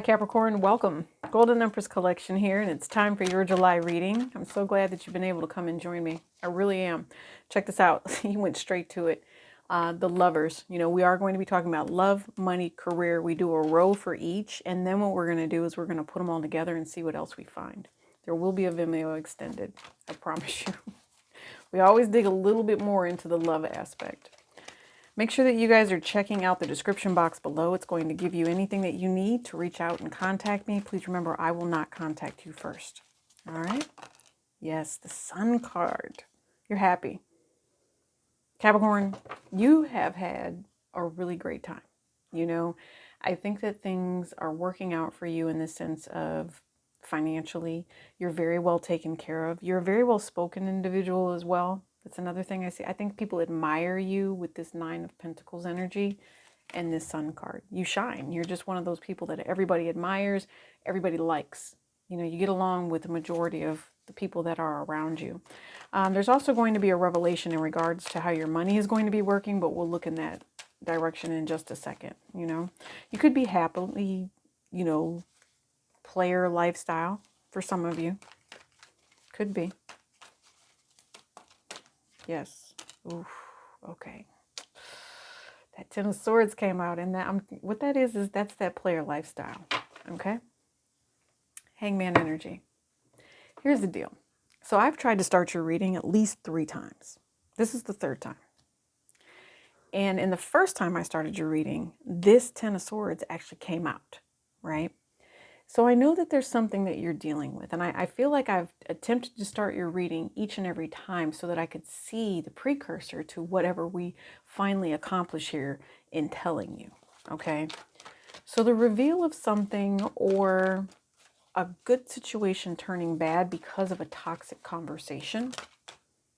Hi Capricorn, welcome. Golden Empress Collection here, and it's time for your July reading. I'm so glad that you've been able to come and join me. I really am. Check this out. You went straight to it. The lovers. We are going to be talking about love, money, career. We do a row for each, and then what we're going to do is we're going to put them all together and see what else we find. There will be a Vimeo extended. I promise you. We always dig a little bit more into the love aspect. Make sure that you guys are checking out the description box below. It's going to give you anything that you need to reach out and contact me. Please remember, I will not contact you first. All right? Yes, the Sun card. You're happy. Capricorn, you have had a really great time. I think that things are working out for you in the sense of financially. You're very well taken care of. You're a very well spoken individual as well. That's another thing I see. I think people admire you with this Nine of Pentacles energy and this Sun card. You shine. You're just one of those people that everybody admires, everybody likes. You get along with the majority of the people that are around you. There's also going to be a revelation in regards to how your money is going to be working, but we'll look in that direction in just a second. You could be happily, player lifestyle for some of you. Could be. Yes. Oof. Okay. That Ten of Swords came out, and what that is that's that player lifestyle. Okay. Hangman energy. Here's the deal. So I've tried to start your reading at least 3 times. This is the 3rd time. And in the first time I started your reading, this Ten of Swords actually came out, right? So I know that there's something that you're dealing with. And I feel like I've attempted to start your reading each and every time so that I could see the precursor to whatever we finally accomplish here in telling you, okay? So the reveal of something or a good situation turning bad because of a toxic conversation,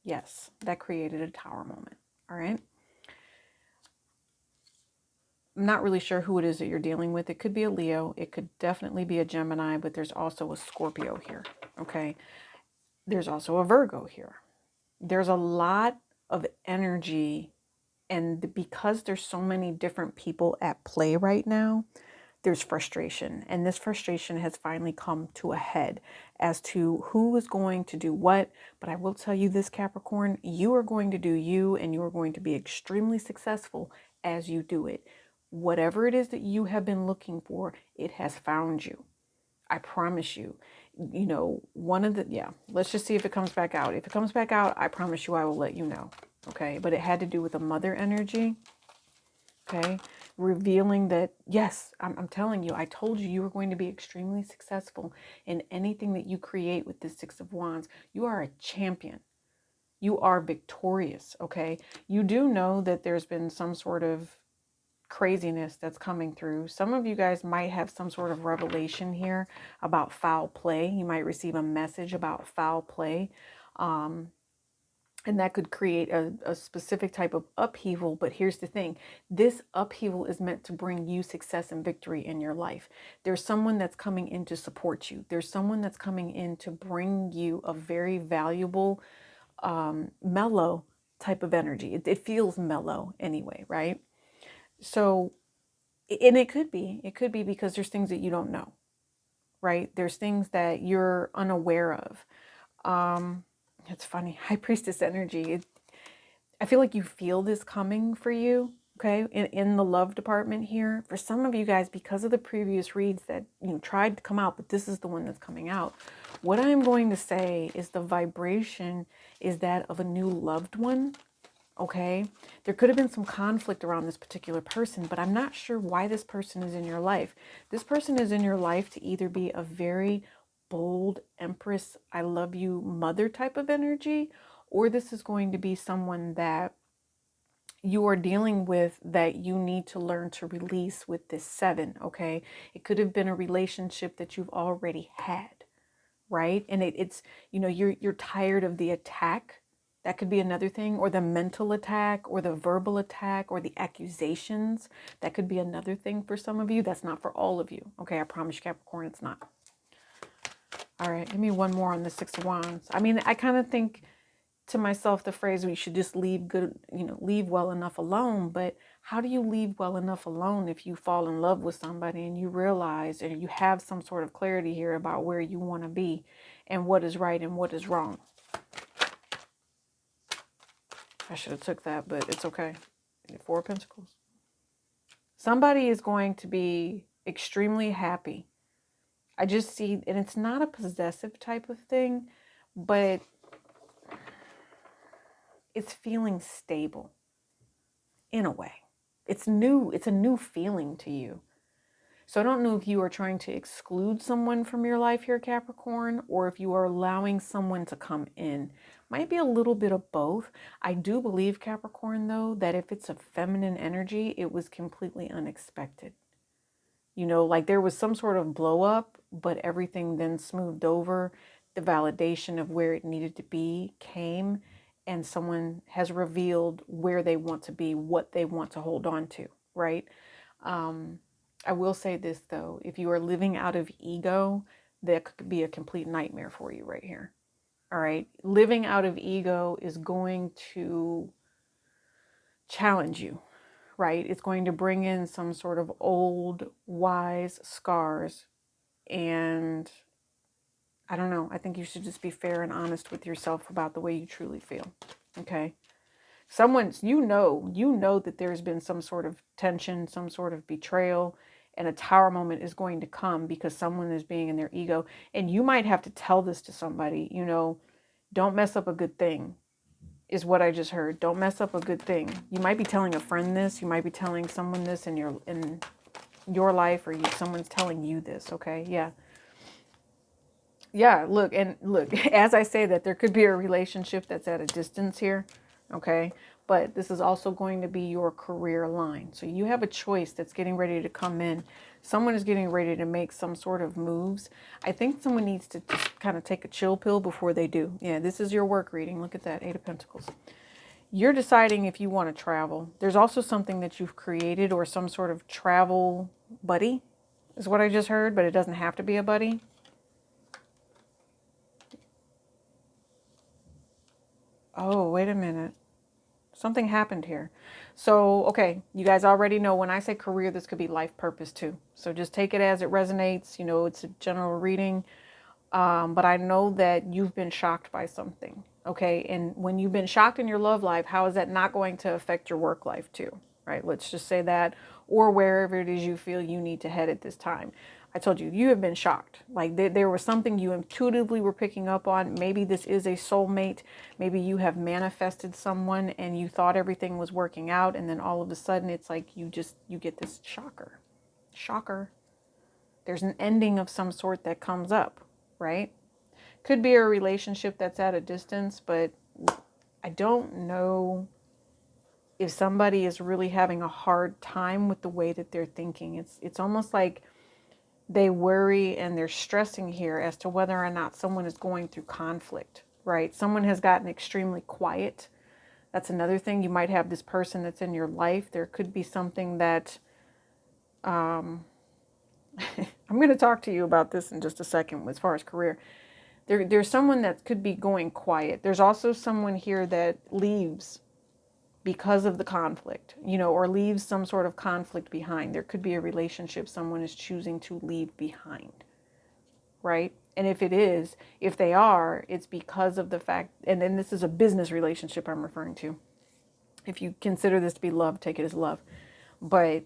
yes, that created a tower moment, all right? I'm not really sure who it is that you're dealing with. It could be a Leo. It could definitely be a Gemini, but there's also a Scorpio here, okay? There's also a Virgo here. There's a lot of energy, and because there's so many different people at play right now, there's frustration. And this frustration has finally come to a head as to who is going to do what. But I will tell you this, Capricorn, you are going to do you, and you are going to be extremely successful as you do it. Whatever it is that you have been looking for, it has found you. I promise you. Let's just see if it comes back out. If it comes back out, I promise you I will let you know. Okay, but it had to do with a mother energy. Okay, revealing that, yes, I'm telling you, I told you you were going to be extremely successful in anything that you create with this Six of Wands. You are a champion. You are victorious, okay? You do know that there's been some sort of craziness that's coming through. Some of you guys might have some sort of revelation here about foul play. You might receive a message about foul play. And that could create a specific type of upheaval. But here's the thing. This upheaval is meant to bring you success and victory in your life. There's someone that's coming in to support you. There's someone that's coming in to bring you a very valuable, mellow type of energy. It feels mellow anyway, right? So, and it could be because there's things that you don't know, right? There's things that you're unaware of. It's funny, High Priestess energy. I feel like you feel this coming for you, okay? In the love department here. For some of you guys, because of the previous reads that tried to come out, but this is the one that's coming out. What I'm going to say is the vibration is that of a new loved one. Okay, there could have been some conflict around this particular person, but I'm not sure why this person is in your life. This person is in your life to either be a very bold Empress, I love you mother type of energy, or this is going to be someone that you are dealing with that you need to learn to release with this 7, okay? It could have been a relationship that you've already had, right? And it's, you're tired of the attack. That could be another thing, or the mental attack, or the verbal attack, or the accusations. That could be another thing for some of you. That's not for all of you. Okay, I promise you, Capricorn, it's not. All right, give me one more on the Six of Wands. I mean, I kind of think, to myself the phrase, we should just leave good, leave well enough alone. But how do you leave well enough alone if you fall in love with somebody and you realize, and you have some sort of clarity here about where you want to be and what is right and what is wrong? I should have took that, but it's okay. 4 of Pentacles. Somebody is going to be extremely happy. I just see, and it's not a possessive type of thing, but it's feeling stable in a way. It's new. It's a new feeling to you. So I don't know if you are trying to exclude someone from your life here, Capricorn, or if you are allowing someone to come in. Might be a little bit of both. I do believe, Capricorn, though, that if it's a feminine energy, it was completely unexpected. Like there was some sort of blow up, but everything then smoothed over. The validation of where it needed to be came, and someone has revealed where they want to be, what they want to hold on to, right? I will say this, though. If you are living out of ego, that could be a complete nightmare for you right here. All right. Living out of ego is going to challenge you, right? It's going to bring in some sort of old, wise scars. And I don't know. I think you should just be fair and honest with yourself about the way you truly feel. Okay. Someone's, you know that there's been some sort of tension, some sort of betrayal, and a tower moment is going to come because someone is being in their ego. And you might have to tell this to somebody, don't mess up a good thing is what I just heard. Don't mess up a good thing. You might be telling a friend this. You might be telling someone this in your life, or someone's telling you this. Okay. Yeah. Look, as I say that, there could be a relationship that's at a distance here. Okay. But this is also going to be your career line. So you have a choice that's getting ready to come in. Someone is getting ready to make some sort of moves. I think someone needs to just kind of take a chill pill before they do. Yeah, this is your work reading. Look at that, 8 of Pentacles. You're deciding if you want to travel. There's also something that you've created, or some sort of travel buddy is what I just heard, but it doesn't have to be a buddy. Oh, wait a minute. Something happened here. So, okay, you guys already know when I say career, this could be life purpose too. So just take it as it resonates. It's a general reading. But I know that you've been shocked by something. Okay. And when you've been shocked in your love life, how is that not going to affect your work life too? Right. Let's just say that, or wherever it is you feel you need to head at this time. I told you, you have been shocked. Like there was something you intuitively were picking up on. Maybe this is a soulmate. Maybe you have manifested someone and you thought everything was working out. And then all of a sudden it's like you get this shocker. There's an ending of some sort that comes up, right? Could be a relationship that's at a distance, but I don't know if somebody is really having a hard time with the way that they're thinking. It's almost like they worry and they're stressing here as to whether or not someone is going through conflict, right? Someone has gotten extremely quiet. That's another thing. You might have this person that's in your life. There could be something that, I'm going to talk to you about this in just a second as far as career. There's someone that could be going quiet. There's also someone here that leaves because of the conflict, or leaves some sort of conflict behind. There could be a relationship someone is choosing to leave behind, right? And if they are, it's because of the fact, and then this is a business relationship I'm referring to. If you consider this to be love, take it as love. But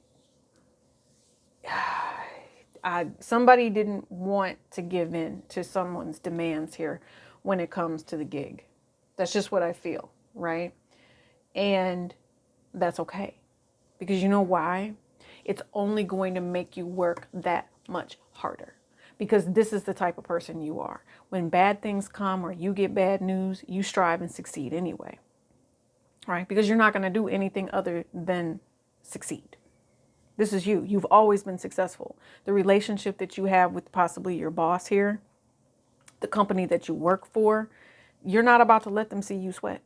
somebody didn't want to give in to someone's demands here when it comes to the gig. That's just what I feel, right? And that's okay. Because you know why? It's only going to make you work that much harder. Because this is the type of person you are. When bad things come or you get bad news, you strive and succeed anyway. Right? Because you're not going to do anything other than succeed. This is you. You've always been successful. The relationship that you have with possibly your boss here, the company that you work for, you're not about to let them see you sweat.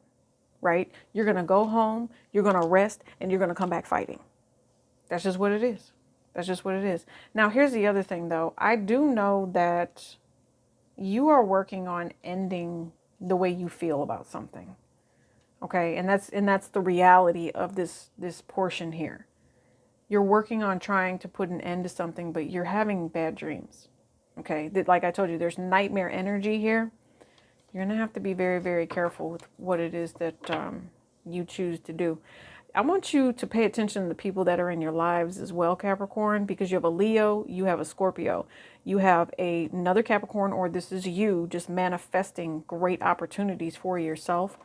Right? You're going to go home, you're going to rest, and you're going to come back fighting. That's just what it is. That's just what it is. Now, here's the other thing, though. I do know that you are working on ending the way you feel about something. Okay, and that's the reality of this portion here. You're working on trying to put an end to something, but you're having bad dreams. Okay, like I told you, there's nightmare energy here. You're going to have to be very, very careful with what it is that you choose to do. I want you to pay attention to the people that are in your lives as well, Capricorn, because you have a Leo, you have a Scorpio, you have another Capricorn, or this is you just manifesting great opportunities for yourself.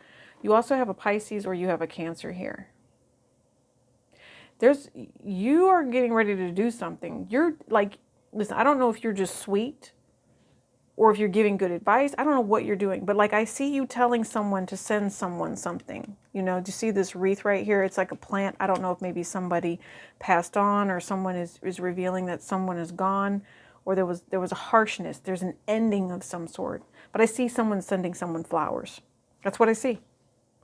You also have a Pisces or you have a Cancer here. You are getting ready to do something. You're like, listen, I don't know if you're just sweet or if you're giving good advice. I don't know what you're doing, but like I see you telling someone to send someone something. You know, do you see this wreath right here? It's like a plant. I don't know if maybe somebody passed on or someone is revealing that someone is gone, or there was a harshness. There's an ending of some sort. But I see someone sending someone flowers. That's what I see.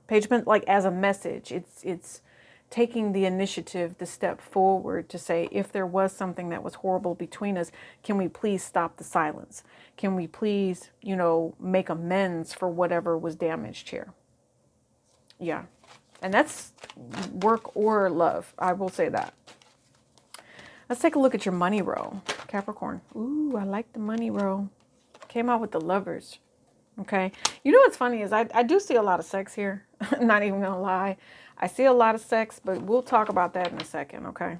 Pagement, like as a message. It's taking the initiative, the step forward to say, if there was something that was horrible between us, can we please stop the silence? Can we please, you know, make amends for whatever was damaged here? Yeah. And that's work or love. I will say that. Let's take a look at your money row, Capricorn. Ooh, I like the money row. Came out with the Lovers. Okay. You know what's funny is I do see a lot of sex here. Not even gonna lie. I see a lot of sex, but we'll talk about that in a second, okay?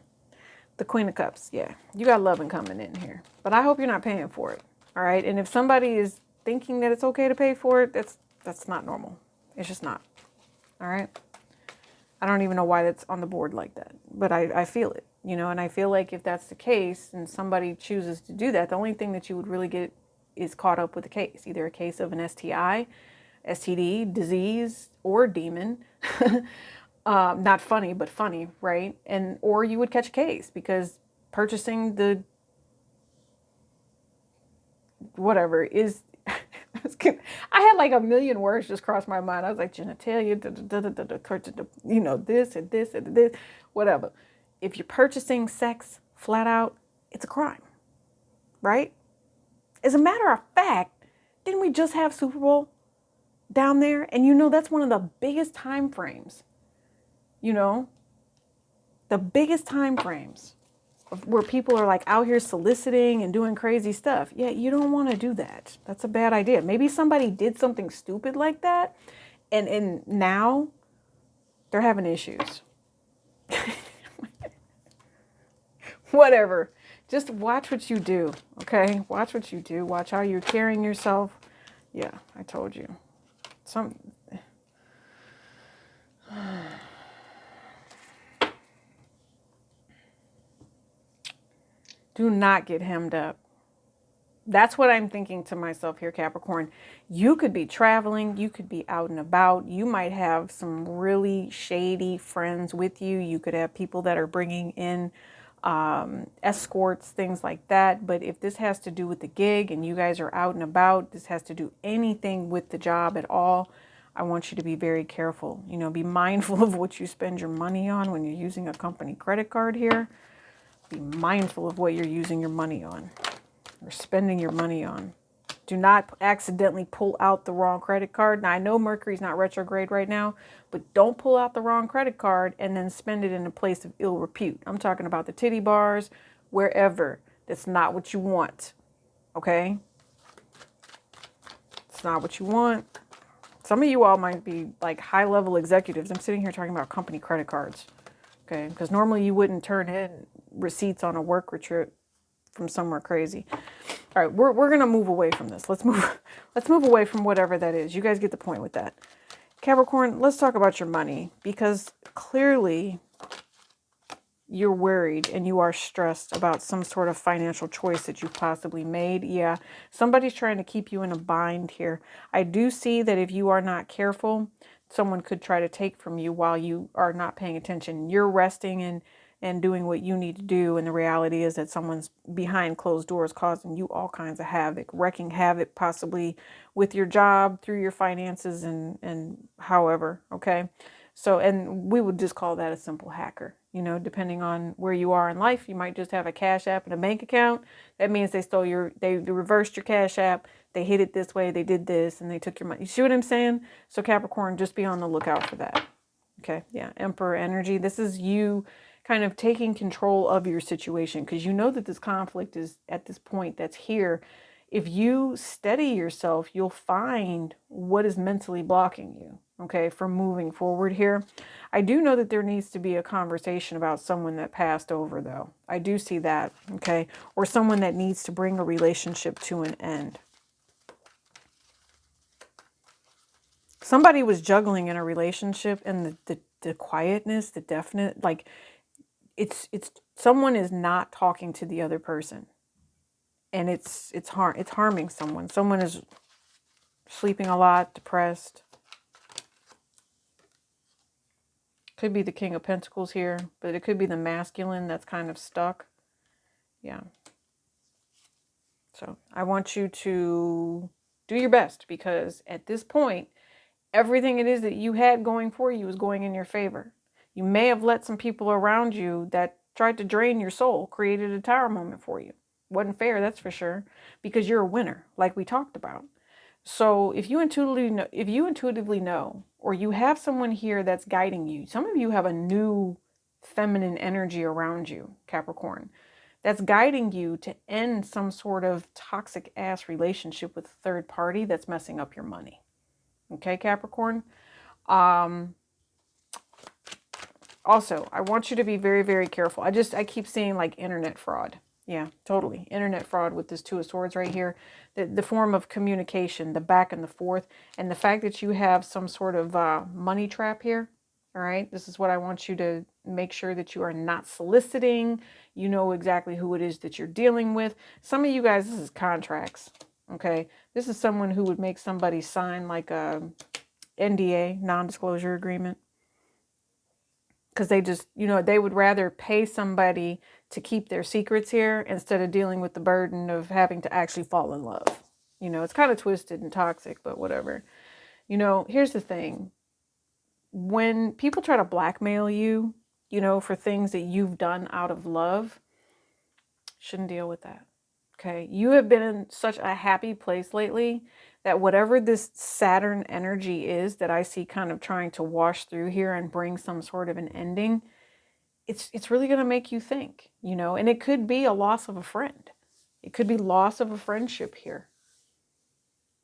The Queen of Cups, yeah. You got loving coming in here. But I hope you're not paying for it, all right? And if somebody is thinking that it's okay to pay for it, that's not normal. It's just not, all right? I don't even know why that's on the board like that, but I feel it, you know? And I feel like if that's the case and somebody chooses to do that, the only thing that you would really get is caught up with the case, either a case of an STI, STD, disease, or demon. Not funny, but funny, right? And or you would catch a case because purchasing the whatever is. I had like a million words just cross my mind. I was like genitalia, you know, this and this and this, whatever. If you're purchasing sex flat out, it's a crime, right? As a matter of fact, didn't we just have Super Bowl down there? And you know, that's one of the biggest time frames. You know, the biggest time frames where people are like out here soliciting and doing crazy stuff. Yeah, you don't want to do that. That's a bad idea. Maybe somebody did something stupid like that, and now they're having issues. Whatever. Just watch what you do, okay? Watch what you do. Watch how you're carrying yourself. Yeah, I told you. Do not get hemmed up. That's what I'm thinking to myself here, Capricorn. You could be traveling. You could be out and about. You might have some really shady friends with you. You could have people that are bringing in escorts, things like that. But if this has to do with the gig and you guys are out and about, this has to do anything with the job at all, I want you to be very careful. You know, be mindful of what you spend your money on when you're using a company credit card here. Be mindful of what you're using your money on or spending your money on. Do not accidentally pull out the wrong credit card. Now, I know Mercury's not retrograde right now, but don't pull out the wrong credit card and then spend it in a place of ill repute. I'm talking about the titty bars, wherever. That's not what you want, okay? It's not what you want. Some of you all might be like high-level executives. I'm sitting here talking about company credit cards, okay? Because normally you wouldn't turn in receipts on a work trip from somewhere crazy. All right, we're gonna move away from this. Let's move away from whatever that is. You guys get the point with that. Capricorn, let's talk about your money, because clearly you're worried and you are stressed about some sort of financial choice that you've possibly made. Yeah, somebody's trying to keep you in a bind here. I do see that if you are not careful, someone could try to take from you while you are not paying attention. You're resting and doing what you need to do. And the reality is that someone's behind closed doors causing you all kinds of havoc, wrecking havoc possibly with your job, through your finances, and however, okay? So, and we would just call that a simple hacker. You know, depending on where you are in life, you might just have a Cash App and a bank account. That means they reversed your Cash App, They hid it this way, they did this, and they took your money. You see what I'm saying? So Capricorn, just be on the lookout for that. Okay, yeah, Emperor energy. This is you kind of taking control of your situation because you know that this conflict is at this point that's here. If you steady yourself, you'll find what is mentally blocking you, okay, from moving forward here. I do know that there needs to be a conversation about someone that passed over, though. I do see that, okay, or someone that needs to bring a relationship to an end. Somebody was juggling in a relationship, and the quietness, the definite, like it's someone is not talking to the other person, and it's harming someone. Someone is sleeping a lot, depressed. Could be the King of Pentacles here, but it could be the masculine that's kind of stuck. Yeah. So I want you to do your best, because at this point, everything it is that you had going for you is going in your favor. You may have let some people around you that tried to drain your soul, created a tower moment for you. Wasn't fair, that's for sure, because you're a winner, like we talked about. So if you intuitively know, or you have someone here that's guiding you, some of you have a new feminine energy around you, Capricorn, that's guiding you to end some sort of toxic ass relationship with a third party that's messing up your money. Okay, Capricorn. Also, I want you to be very, very careful. I keep seeing like internet fraud. Yeah, totally. Internet fraud with this Two of Swords right here. The form of communication, the back and the forth, and the fact that you have some sort of money trap here. All right. This is what I want you to make sure that you are not soliciting. You know exactly who it is that you're dealing with. Some of you guys, this is contracts. Okay. This is someone who would make somebody sign like a NDA, non-disclosure agreement. Because they just, they would rather pay somebody to keep their secrets here instead of dealing with the burden of having to actually fall in love. It's kind of twisted and toxic, but whatever. Here's the thing. When people try to blackmail you, for things that you've done out of love, shouldn't deal with that. Okay. You have been in such a happy place lately that whatever this Saturn energy is that I see kind of trying to wash through here and bring some sort of an ending, it's really going to make you think, and it could be a loss of a friend. It could be loss of a friendship here.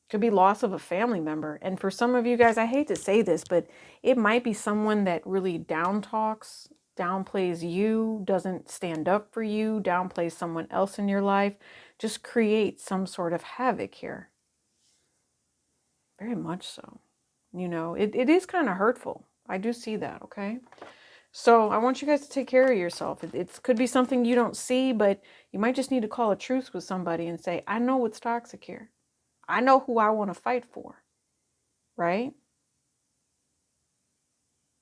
It could be loss of a family member. And for some of you guys, I hate to say this, but it might be someone that really down talks, downplays you, doesn't stand up for you, downplays someone else in your life, just creates some sort of havoc here. Very much so. It is kind of hurtful. I do see that, okay? So I want you guys to take care of yourself. It could be something you don't see, but you might just need to call a truce with somebody and say, I know what's toxic here. I know who I want to fight for, right?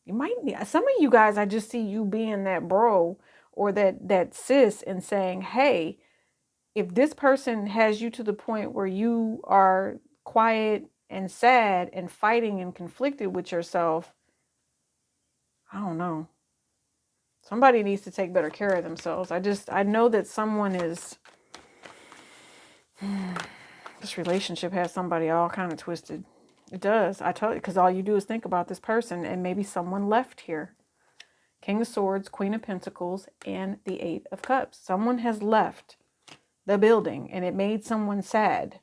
You might need, some of you guys, I just see you being that bro or that sis and saying, hey, if this person has you to the point where you are quiet and sad and fighting and conflicted with yourself, I don't know. Somebody needs to take better care of themselves. I know that someone is, this relationship has somebody all kind of twisted. It does. I tell you, because all you do is think about this person and maybe someone left here. King of Swords, Queen of Pentacles, and the Eight of Cups. Someone has left the building and it made someone sad.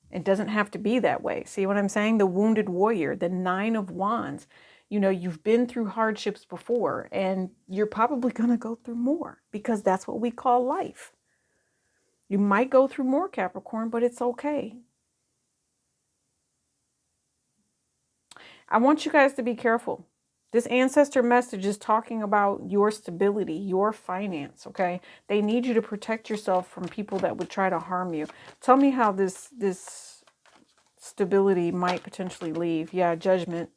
It doesn't have to be that way. See what I'm saying? The wounded warrior, the Nine of Wands. You've been through hardships before and you're probably going to go through more because that's what we call life. You might go through more, Capricorn, but it's okay. I want you guys to be careful. This ancestor message is talking about your stability, your finance, okay? They need you to protect yourself from people that would try to harm you. Tell me how this stability might potentially leave. Yeah, Judgment.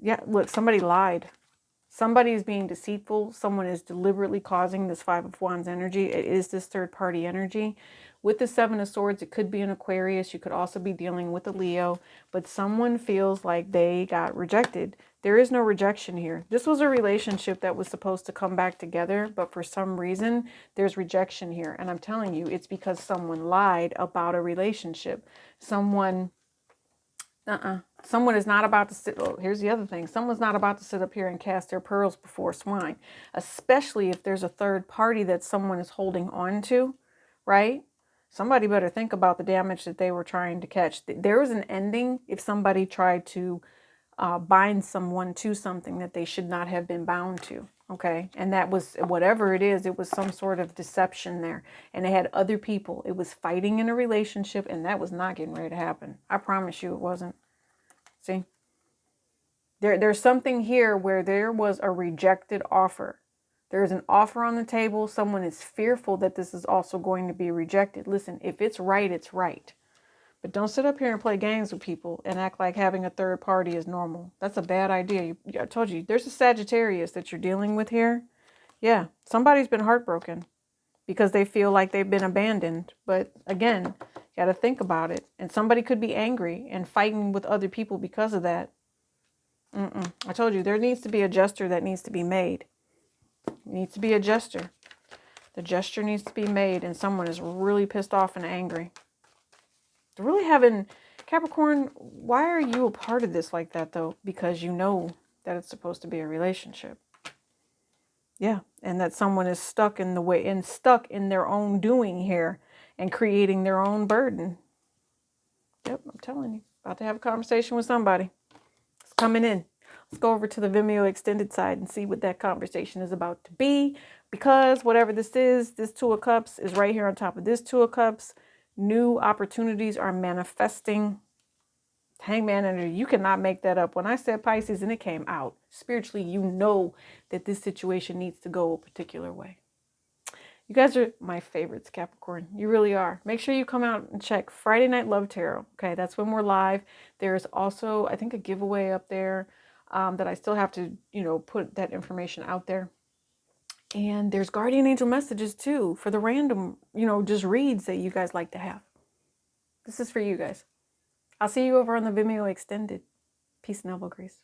Yeah, look, somebody lied. Somebody is being deceitful. Someone is deliberately causing this Five of Wands energy. It is this third party energy, With the Seven of Swords, it could be an Aquarius. You could also be dealing with a Leo, but someone feels like they got rejected. There is no rejection here. This was a relationship that was supposed to come back together, but for some reason, there's rejection here. And I'm telling you, it's because someone lied about a relationship. Someone is not about to sit. Oh, here's the other thing. Someone's not about to sit up here and cast their pearls before swine, especially if there's a third party that someone is holding on to, right? Somebody better think about the damage that they were trying to catch. There was an ending if somebody tried to bind someone to something that they should not have been bound to. Okay. And that was, whatever it is, it was some sort of deception there. And it had other people. It was fighting in a relationship, and that was not getting ready to happen. I promise you it wasn't. See? There's something here where there was a rejected offer. There's an offer on the table. Someone is fearful that this is also going to be rejected. Listen, if it's right, it's right. But don't sit up here and play games with people and act like having a third party is normal. That's a bad idea. I told you, there's a Sagittarius that you're dealing with here. Yeah, somebody's been heartbroken because they feel like they've been abandoned. But again, you got to think about it. And somebody could be angry and fighting with other people because of that. I told you, there needs to be a gesture that needs to be made. It needs to be a gesture. The gesture needs to be made, and someone is really pissed off and angry. They're really having, Capricorn, why are you a part of this like that, though? Because you know that it's supposed to be a relationship. Yeah, and that someone is stuck in the way, and stuck in their own doing here and creating their own burden. Yep, I'm telling you, about to have a conversation with somebody. It's coming in. Let's go over to the Vimeo extended side and see what that conversation is about to be. Because whatever this is, this Two of Cups is right here on top of this Two of Cups. New opportunities are manifesting. Hangman energy. You cannot make that up. When I said Pisces and it came out, spiritually, you know that this situation needs to go a particular way. You guys are my favorites, Capricorn. You really are. Make sure you come out and check Friday Night Love Tarot. Okay, that's when we're live. There's also, I think, a giveaway up there that I still have to, put that information out there. And there's guardian angel messages too for the random, just reads that you guys like to have. This is for you guys. I'll see you over on the Vimeo extended. Peace and elbow grease.